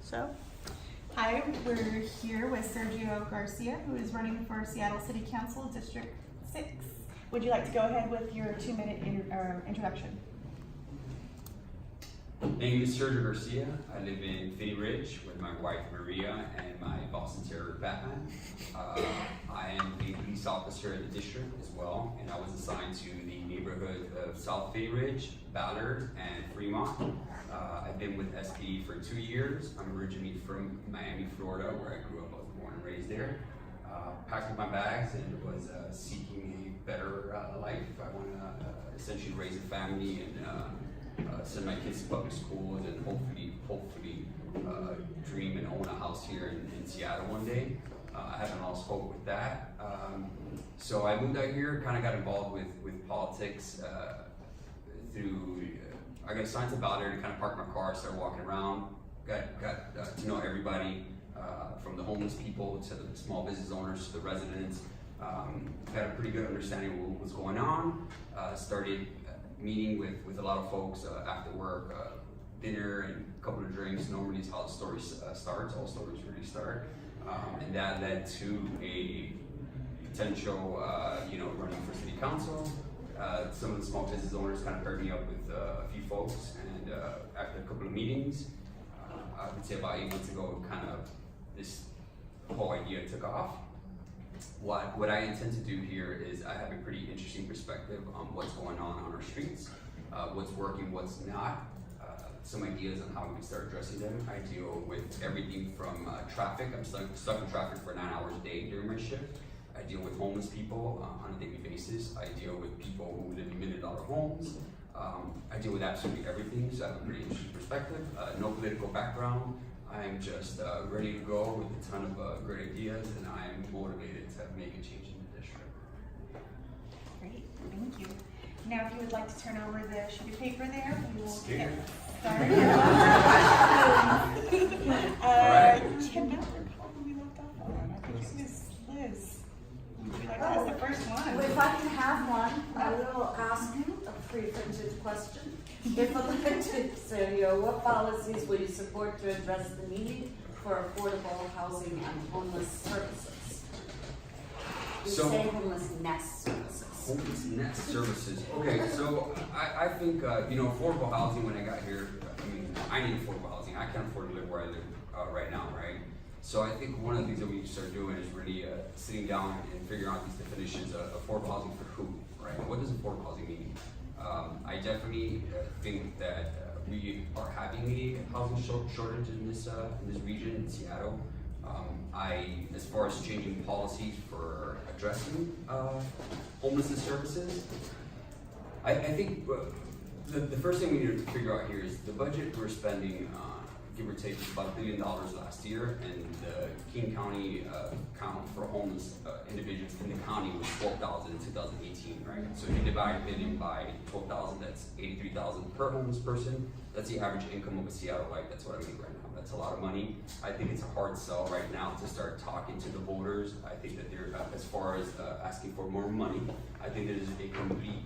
So, hi, we're here with Sergio Garcia, who is running for Seattle City Council District 6. Would you like to go ahead with your 2-minute introduction? My name is Sergio Garcia. I live in Philly Ridge with my wife Maria and my Boston Terrier Batman. I am a police officer in the district as well, and I was assigned to the neighborhood of South Philly Ridge, Ballard, and Fremont. I've been with SPD for 2 years. I'm originally from Miami, Florida, where I grew up. I was born and raised there. Packed up my bags and was seeking a better life. I want to essentially raise a family and send my kids to public schools and hopefully dream and own a house here in Seattle one day. I haven't lost hope with that. So I moved out here, kind of got involved with politics I got assigned to Ballard to kind of park my car, started walking around, got to know everybody, from the homeless people to the small business owners to the residents. Got a pretty good understanding of what was going on. Started meeting with a lot of folks after work, dinner and a couple of drinks. Normally is how the story starts. All stories really start, and that led to a potential, running for city council. Some of the small business owners kind of paired me up with a few folks, and after a couple of meetings, I would say about 8 months ago, kind of this whole idea took off. What I intend to do here is I have a pretty interesting perspective on what's going on our streets, what's working, what's not, some ideas on how we can start addressing them. I deal with everything from traffic. I'm stuck in traffic for 9 hours a day during my shift. I deal with homeless people on a daily basis. I deal with people who live in $1 million homes. I deal with absolutely everything, so I have a pretty interesting perspective. No political background. I'm just ready to go with a ton of great ideas, and I'm motivated to make a change in the district. Great, thank you. Now, if you would like to turn over the sheet of paper there, we will Scared. get started. Right. Cannot recall who we left off on. I think it was Liz. Would you like to ask the first one? If I can have one, I will ask a pre-printed question. If elected, Sergio, what policies will you support to address the need for affordable housing and homeless services? We say homelessness services. Homelessness services. Okay, so I think, affordable housing, when I got here, I need affordable housing. I can't afford to live where I live right now, right? So I think one of the things that we need to start doing is really sitting down and figuring out these definitions of affordable housing for who, right? What does affordable housing mean? I definitely think that we are having a housing shortage in this region in Seattle. As far as changing policies for addressing homelessness services, I think the first thing we need to figure out here is the budget we're spending, give or take about $1 billion last year, and the King County count for homeless individuals in the county was 12,000 in 2018, right? So if you divide $1 billion by 12,000, that's 83,000 per homeless person. That's the average income of a Seattleite. That's what I make right now. That's a lot of money. I think it's a hard sell right now to start talking to the voters. I think that they're, as far as asking for more money, I think there's a complete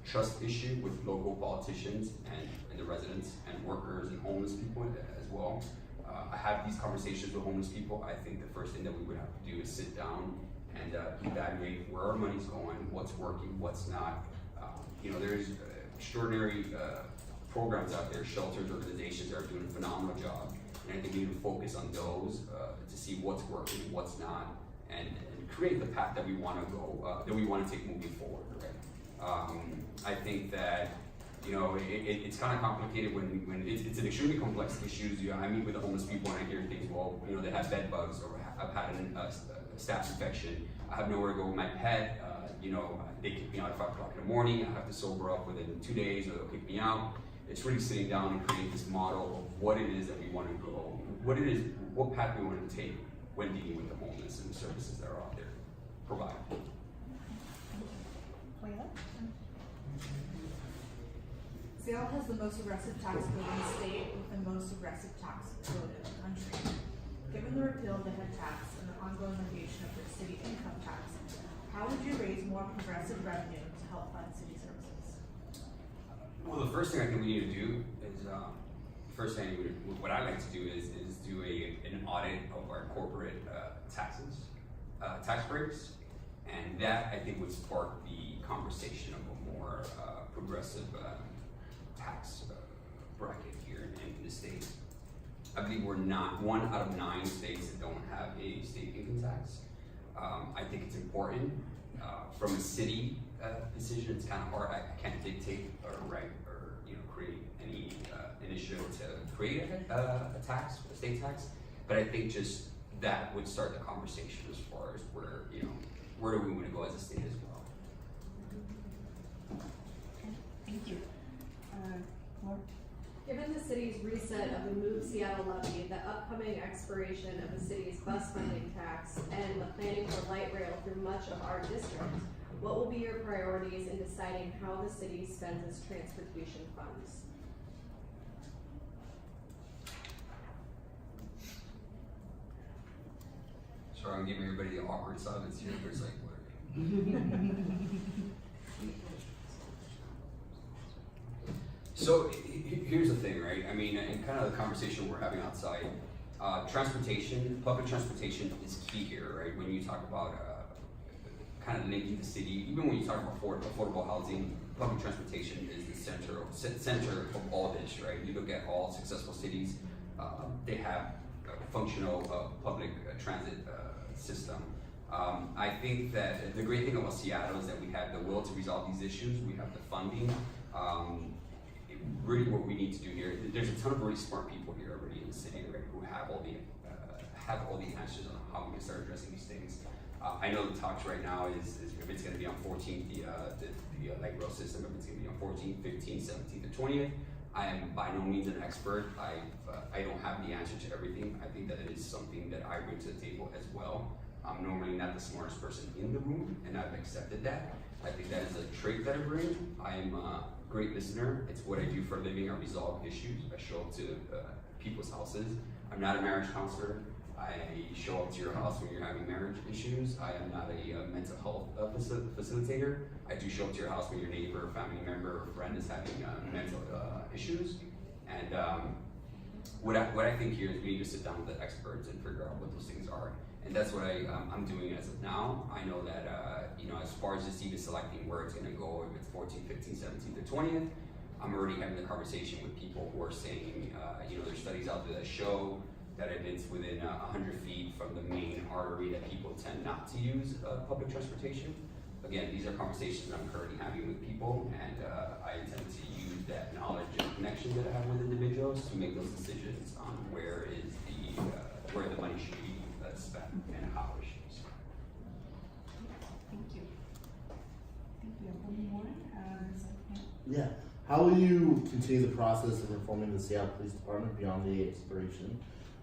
trust issue with local politicians and the residents and workers and homeless people as well. I have these conversations with homeless people. I think the first thing that we would have to do is sit down and evaluate where our money's going, what's working, what's not. There's extraordinary programs out there, shelters, organizations that are doing a phenomenal job. And I think we need to focus on those to see what's working, what's not, and create the path that we want to go, that we want to take moving forward. Right? I think that it's kind of complicated when it's an extremely complex issue. I meet with the homeless people and I hear things. Well, they have bed bugs, or I've had a staph infection. I have nowhere to go with my pet. They kick me out at 5 o'clock in the morning. I have to sober up within 2 days, or they'll kick me out. It's really sitting down and creating this model of what it is that we want to go, what path we want to take when dealing with the homeless and the services that are out there provided. Seattle has the most aggressive tax code in the state with the most aggressive tax code in the country. Given the repeal of the head tax and the ongoing litigation of the city income tax, how would you raise more progressive revenue to help fund city services? Well, the first thing I think we need to do is first thing, what I like to do is do an audit of our corporate taxes, tax breaks, and that I think would spark the conversation of a more progressive tax bracket here in the state. I believe we're not 1 out of 9 states that don't have a state income tax. I think it's important. From a city decision, it's kind of hard. I can't dictate or create any initiative to create a tax, a state tax. But I think just that would start the conversation as far as where do we want to go as a state as well. Okay, thank you. Laura? Given the city's reset of the Move Seattle levy, the upcoming expiration of the city's bus funding tax, and the planning for light rail through much of our district, what will be your priorities in deciding how the city spends its transportation funds? Sorry, I'm giving everybody the awkward silence here. There's like, what are So here's the thing, right? I mean, and kind of the conversation we're having outside, transportation, public transportation is key here, right? When you talk about kind of linking the city, even when you talk about affordable housing, public transportation is the center of all this, right? You look at all successful cities, they have a functional public transit system. I think that the great thing about Seattle is that we have the will to resolve these issues. We have the funding. Really, what we need to do here, there's a ton of really smart people here already in the city, right, who have all the answers on how we can start addressing these things. I know the talks right now is if it's going to be on 14th, the light rail system, if it's going to be on 14th, 15th, 17th, or 20th. I am by no means an expert. I don't have the answer to everything. I think that it is something that I bring to the table as well. I'm normally not the smartest person in the room, and I've accepted that. I think that is a trait that I bring. I am a great listener. It's what I do for a living. I resolve issues. I show up to people's houses. I'm not a marriage counselor. I show up to your house when you're having marriage issues. I am not a mental health facilitator. I do show up to your house when your neighbor, family member, or friend is having mental issues. And what I think here is we need to sit down with the experts and figure out what those things are. And that's what I'm doing as of now. I know that, as far as just even selecting where it's gonna go, if it's 14th, 15th, 17th, or 20th, I'm already having the conversation with people who are saying, there's studies out there that show that if it's within 100 feet from the main artery that people tend not to use public transportation. Again, these are conversations that I'm currently having with people, and I intend to use that knowledge and connection that I have with individuals to make those decisions on where the money should be spent and how it should be spent. Thank you. Thank you. One more. Yeah. How will you continue the process of reforming the Seattle Police Department beyond the expiration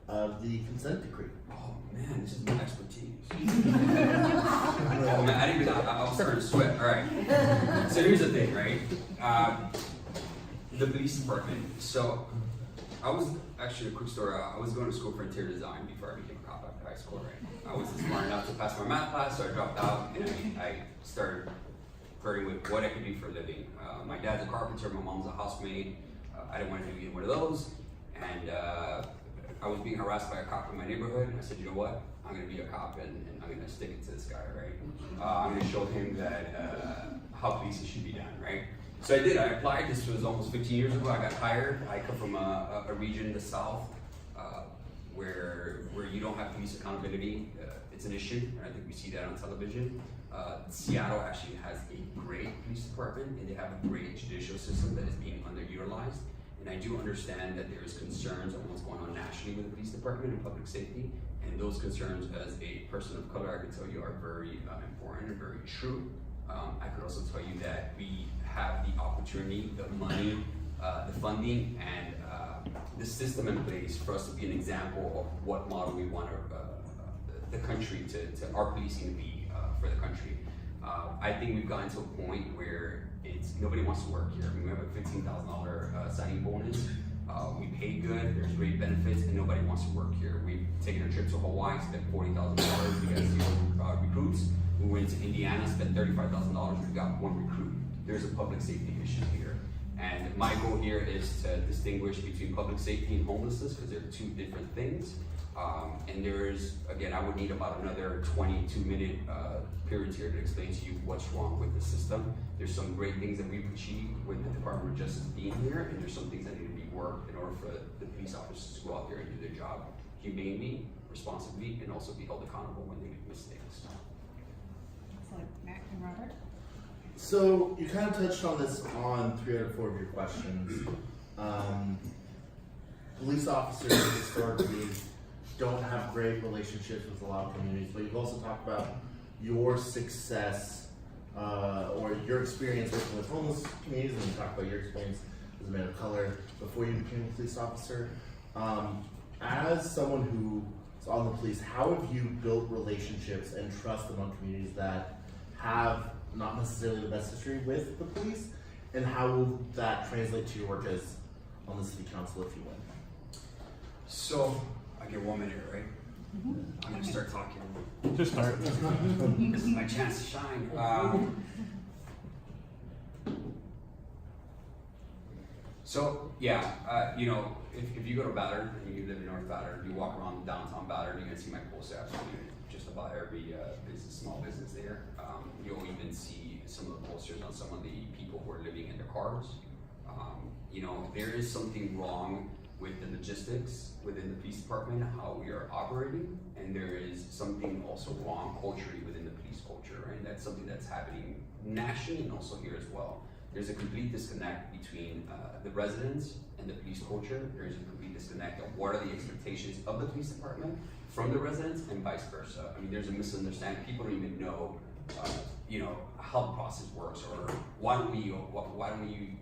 of the consent decree? Oh man, this is my expertise. Oh man, I'm starting to sweat. All right. So here's the thing, right? The police department. So I was actually a quick story. I was going to school for interior design before I became a cop after high school, right? I was smart enough to pass my math class, so I dropped out and I started flirting with what I could do for a living. My dad's a carpenter, my mom's a housemaid. I didn't want to do either one of those. And I was being harassed by a cop in my neighborhood, and I said, you know what? I'm gonna be a cop and I'm gonna stick it to this guy, right? I'm gonna show him that how policing should be done, right? So I did, I applied. This was almost 15 years ago. I got hired. I come from a region in the South where you don't have police accountability. It's an issue, and I think we see that on television. Seattle actually has a great police department, and they have a great judicial system that is being underutilized. And I do understand that there is concerns on what's going on nationally with the police department and public safety. And those concerns, as a person of color, I can tell you are very important and very true. I could also tell you that we have the opportunity, the money, the funding, and the system in place for us to be an example of what model we want the country to our policing to be for the country. I think we've gotten to a point where nobody wants to work here. I mean, we have a $15,000 signing bonus. We pay good, there's great benefits, and nobody wants to work here. We've taken a trip to Hawaii, spent $40,000, we got 0 recruits. We went to Indiana, spent $35,000, we got 1 recruit. There's a public safety issue here. And my goal here is to distinguish between public safety and homelessness, because they're two different things. And there's, again, I would need about another 22-minute period here to explain to you what's wrong with the system. There's some great things that we've achieved with the Department of Justice being here, and there's some things that need to be worked in order for the police officers to go out there and do their job humanely, responsibly, and also be held accountable when they make mistakes. Excellent. Matt and Robert? So you kind of touched on this on 3 out of 4 of your questions. Police officers historically don't have great relationships with a lot of communities, but you've also talked about your success or your experience working with homeless communities, and you talked about your experience as a man of color before you became a police officer. As someone who is on the police, how have you built relationships and trust among communities that have not necessarily the best history with the police, and how will that translate to your work as on the city council if you win? So, I get 1 minute, right? I'm gonna start talking. Just start. This is my chance to shine. So yeah, you know, if you go to Ballard and you live in North Ballard, you walk around downtown Ballard, you're gonna see my poster absolutely just about every small business there. You'll even see some of the posters on some of the people who are living in their cars. You know, there is something wrong with the logistics within the police department, how we are operating, and there is something also wrong culturally within the police culture, and that's something that's happening nationally and also here as well. There's a complete disconnect between the residents and the police culture. There's a complete disconnect of what are the expectations of the police department from the residents and vice versa. I mean, there's a misunderstanding. People don't even know, you know, how the process works, or why don't we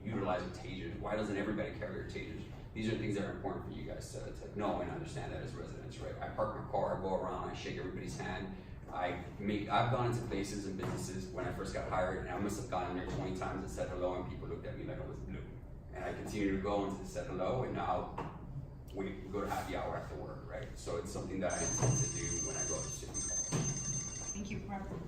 utilize tasers? Why doesn't everybody carry their tasers? These are things that are important for you guys to know and understand that as residents, right? I park my car, I go around, I shake everybody's hand. I've gone into places and businesses when I first got hired, and I must have gone in there 20 times and said hello, and people looked at me like I was blue. And I continue to go and said hello, and now we go to happy hour after work, right? So it's something that I intend to do when I go to city hall. Thank you, Robert.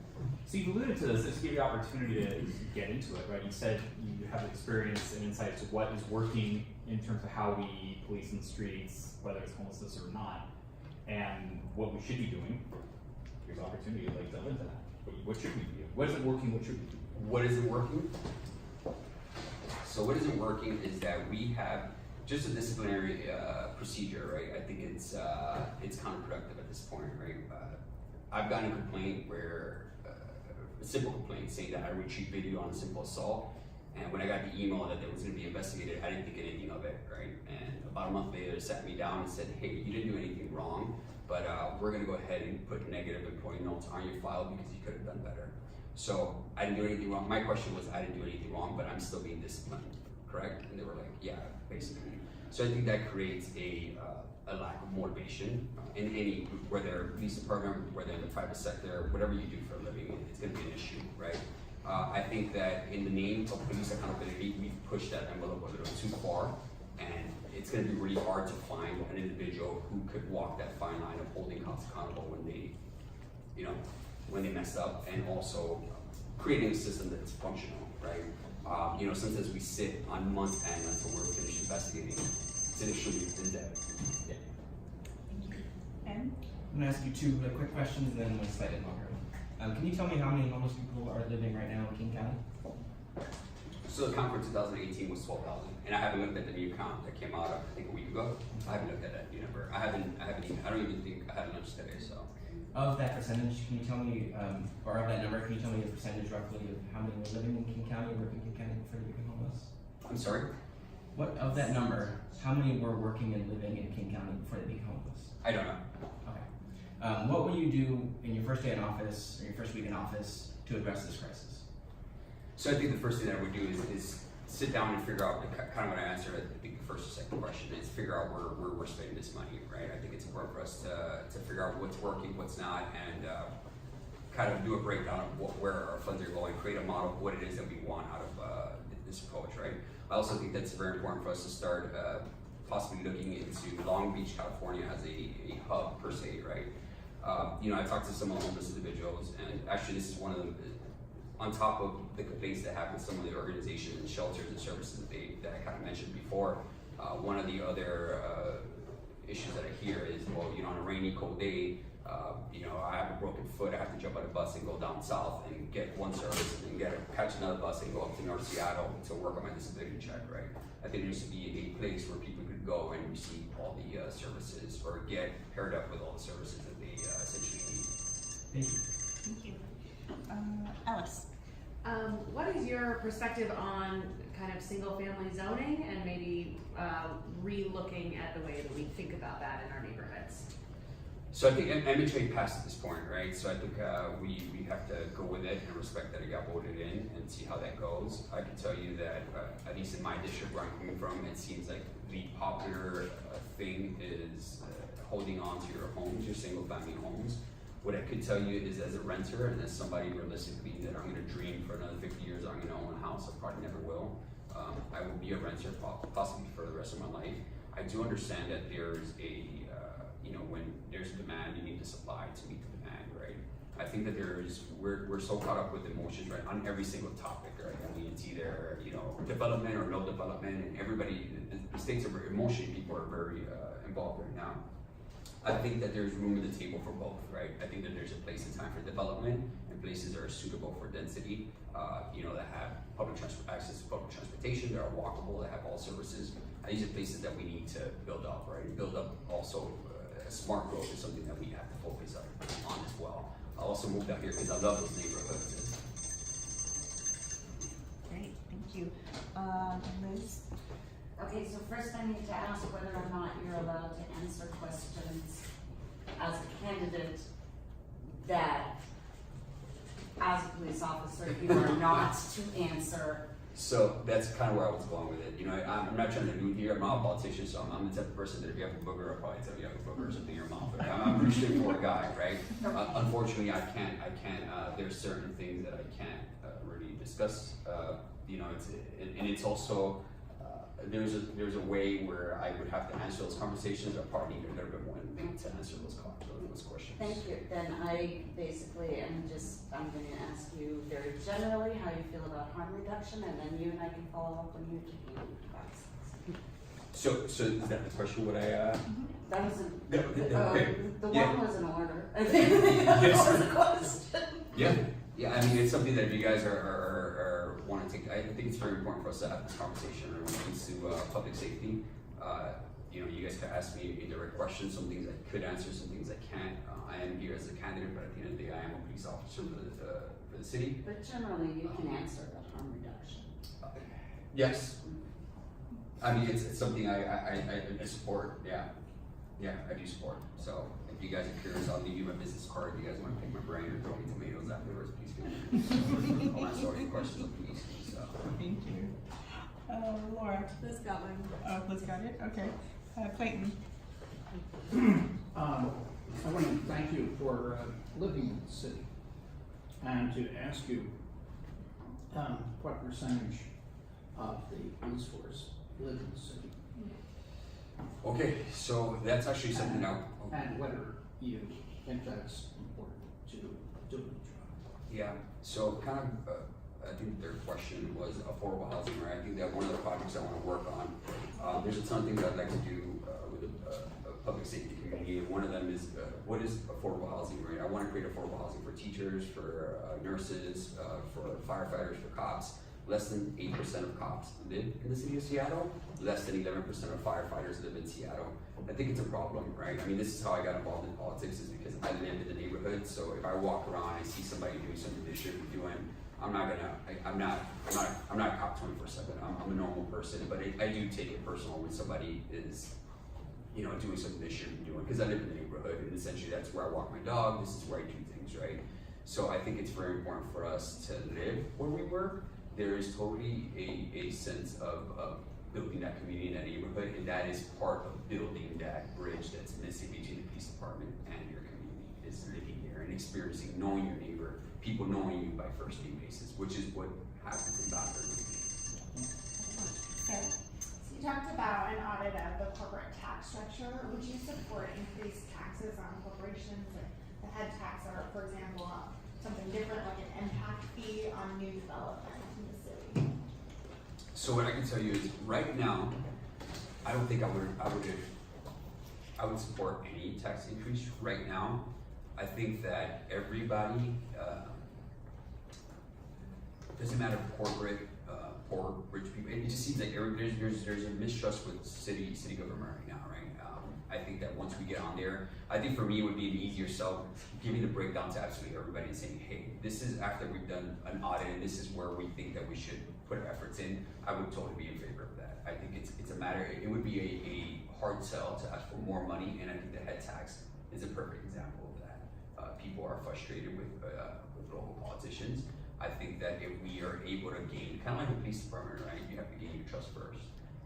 So you've alluded to this to give you the opportunity to get into it, right? You said you have experience and insight to what is working in terms of how we police in the streets, whether it's homelessness or not, and what we should be doing. Here's opportunity to like delve into that. What should we do? What isn't working? What should we do? What isn't working? So what isn't working is that we have just a disciplinary procedure, right? I think it's counterproductive at this point, right? I've gotten a complaint where a simple complaint saying that I retrieved video on a simple assault, and when I got the email that it was going to be investigated, I didn't think anything of it, right? And about a month later, they sat me down and said, hey, you didn't do anything wrong, but we're going to go ahead and put negative employee notes on your file because you could have done better. So I didn't do anything wrong. My question was, I didn't do anything wrong, but I'm still being disciplined, correct? And they were like, yeah, basically. So I think that creates a lack of motivation in any group, whether police department, whether in the private sector, whatever you do for a living, it's going to be an issue, right? I think that in the name of police accountability, we've pushed that envelope a little too far, and it's going to be really hard to find an individual who could walk that fine line of holding cops accountable when they, you know, when they mess up, and also creating a system that's functional, right? You know, sometimes we sit on month's end until we're finished investigating. It's an issue in depth. Yeah. Ben? I'm gonna ask you 2 really quick questions and then one slightly longer. Can you tell me how many homeless people are living right now in King County? So the count for 2018 was 12,000, and I haven't looked at the new count that came out, I think a week ago. I haven't looked at that new number. I don't even think I had lunch today, so. Of that percentage, can you tell me, or of that number, can you tell me the percentage roughly of how many were living in King County or working in King County before they became homeless? I'm sorry? What, of that number, how many were working and living in King County before they became homeless? I don't know. Okay. What will you do in your first day in office, or your first week in office, to address this crisis? So I think the first thing that I would do is sit down and figure out, kind of what I answered, I think the first or second question, is figure out where we're spending this money, right? I think it's important for us to figure out what's working, what's not, and kind of do a breakdown of where our funds are going, create a model of what it is that we want out of this approach, right? I also think that's very important for us to start possibly looking into Long Beach, California as a hub per se, right? You know, I talked to some homeless individuals, and actually this is one of the on top of the complaints that happen with some of the organizations and shelters and services that I kind of mentioned before, one of the other issues that I hear is, well, on a rainy, cold day, I have a broken foot, I have to jump on a bus and go down south and get one service and then catch another bus and go up to North Seattle to work on my disability check, right? I think there needs to be a place where people could go and receive all the services or get paired up with all the services that they essentially need. Thank you. Thank you. Alice? What is your perspective on kind of single-family zoning and maybe re-looking at the way that we think about that in our neighborhoods? So I think MHA passed at this point, right? So I think we have to go with it and respect that it got voted in and see how that goes. I can tell you that at least in my district where I'm coming from, it seems like the popular thing is holding on to your homes, your single-family homes. What I could tell you is, as a renter and as somebody realistically that I'm going to dream for another 50 years, I'm going to own a house. I probably never will. I will be a renter possibly for the rest of my life. I do understand that there's a when there's demand, you need the supply to meet the demand, right? I think that we're so caught up with emotions, right, on every single topic, right? I mean, it's either, development or no development, and everybody, the states of emotion, people are very involved right now. I think that there's room at the table for both, right? I think that there's a place and time for development and places that are suitable for density, that have access to public transportation, that are walkable, that have all services. These are places that we need to build up, right? And build up also smart growth is something that we have to focus on as well. I also moved out here because I love those neighborhoods. Great, thank you. Liz? Okay, so first I need to ask whether or not you're allowed to answer questions as a candidate that, as a police officer, you are not to answer. So that's kind of where I was going with it. I'm not trying to do here. I'm not a politician, so I'm the type of person that if you have a booger, I'll probably tell you have a booger or something in your mouth. But I'm a pretty straightforward guy, right? Unfortunately, I can't. There's certain things that I can't really discuss. It's also there's a way where I would have to answer those conversations. I probably need a little bit more than to answer those questions. Thank you. Then I basically I'm going to ask you very generally how you feel about harm reduction, and then you and I can follow up when you're taking advice. So is that the question? Would I? That was Okay. the Yeah. one was an order. I think that was a question. Yeah. I mean, it's something that if you guys are want to take. I think it's very important for us to have this conversation when it comes to public safety. You guys can ask me direct questions. Some things I could answer, some things I can't. I am here as a candidate, but at the end of the day, I am a police officer for the city. But generally, you can answer about harm reduction. Yes. I mean, it's something I support. Yeah, I do support. So if you guys are curious, I'll leave you my business card. If you guys want to pick my brain or throw me tomatoes afterwards, please feel free. I'll answer all your questions on police. So. Thank you. Laura? Liz got one. Liz got it? Okay. Clayton? I want to thank you for living in the city and to ask you what percentage of the police force live in the city. Okay, so that's actually something now. And whether you think that's important to do the job. Yeah, so kind of, I think their question was affordable housing, right? I think that one of the projects I want to work on, there's a ton of things I'd like to do with the public safety community. One of them is, what is affordable housing, right? I want to create affordable housing for teachers, for nurses, for firefighters, for cops. Less than 8% of cops live in the city of Seattle. Less than 11% of firefighters live in Seattle. I think it's a problem, right? I mean, this is how I got involved in politics, is because I live in the neighborhood. So if I walk around and see somebody doing something they shouldn't be doing, I'm not a cop 24/7. I'm a normal person, but I do take it personal when somebody is, doing something they shouldn't be doing, because I live in the neighborhood, and essentially that's where I walk my dog. This is where I do things, right? So I think it's very important for us to live where we work. There is totally a sense of building that community in that neighborhood, and that is part of building that bridge that's missing between the police department and your community, is living there and experiencing, knowing your neighbor, people knowing you by first name basis, which is what happens in Dr. Sarah? So you talked about an audit of the corporate tax structure. Would you support increased taxes on corporations, like the head tax, or for example, something different, like an impact fee on new development in the city? So what I can tell you is, right now, I don't think I would support any tax increase right now. I think that everybody, doesn't matter if corporate, poor, rich people, it just seems like there's a mistrust with city government right now, right? I think that once we get on there, I think for me it would be an easier sell, giving the breakdown to absolutely everybody and saying, hey, this is after we've done an audit and this is where we think that we should put efforts in. I would totally be in favor of that. I think it's a matter, it would be a hard sell to ask for more money, and I think the head tax is a perfect example of that. People are frustrated with local politicians. I think that if we are able to gain, kind of like the police department, right? You have to gain your trust first.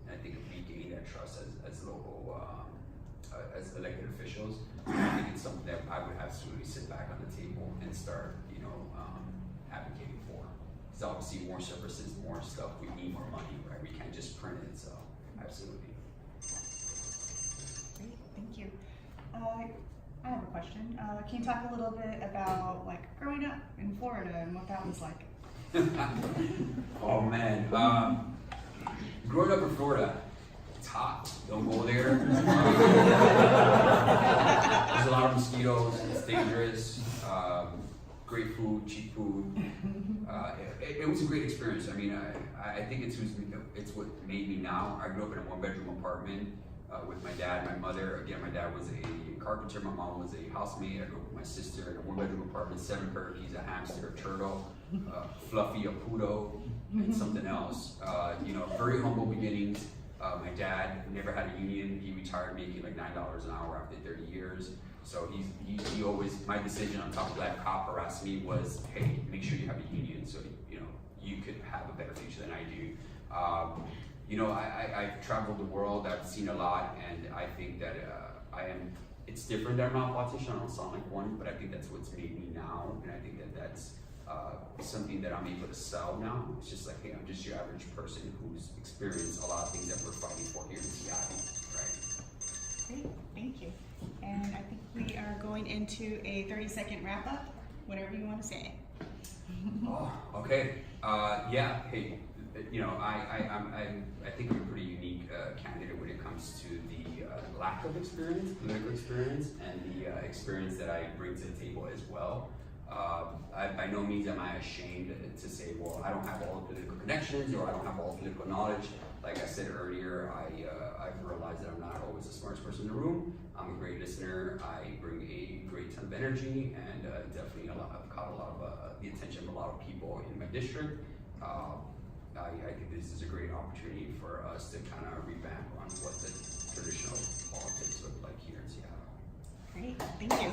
And I think if we gain that trust as local, as elected officials, I think it's something that I would absolutely sit back on the table and start, advocating for. Because obviously more services, more stuff, we need more money, right? We can't just print it, so absolutely. Great, thank you. I have a question. Can you talk a little bit about like growing up in Florida and what that was like? Oh man, growing up in Florida, it's hot. Don't go there. There's a lot of mosquitoes. It's dangerous. Great food, cheap food. It was a great experience. I mean, I think it's what made me now. I grew up in a 1-bedroom apartment with my dad, my mother. Again, my dad was a carpenter. My mom was a housemaid. I grew up with my sister in a 1-bedroom apartment, 7 turkeys, a hamster, a turtle, Fluffy, a poodle, and something else. Very humble beginnings. My dad never had a union. He retired making like $9 an hour after 30 years. So he always, my decision on top of that cop harassed me was, hey, make sure you have a union so you could have a better future than I do. I've traveled the world, I've seen a lot, and I think that it's different that I'm not a politician, I don't sound like one, but I think that's what's made me now, and I think that that's something that I'm able to sell now. It's just like, hey, I'm just your average person who's experienced a lot of things that we're fighting for here in Seattle, right? Great, thank you. And I think we are going into a 30-second wrap up, whatever you want to say. Oh, okay. Hey, I think I'm a pretty unique candidate when it comes to the lack of experience, political experience, and the experience that I bring to the table as well. By no means am I ashamed to say, well, I don't have all the political connections or I don't have all the political knowledge. Like I said earlier, I've realized that I'm not always the smartest person in the room. I'm a great listener. I bring a great ton of energy, and definitely I've caught a lot of the attention of a lot of people in my district. I think this is a great opportunity for us to kind of revamp on what the traditional politics look like here in Seattle. Great, thank you.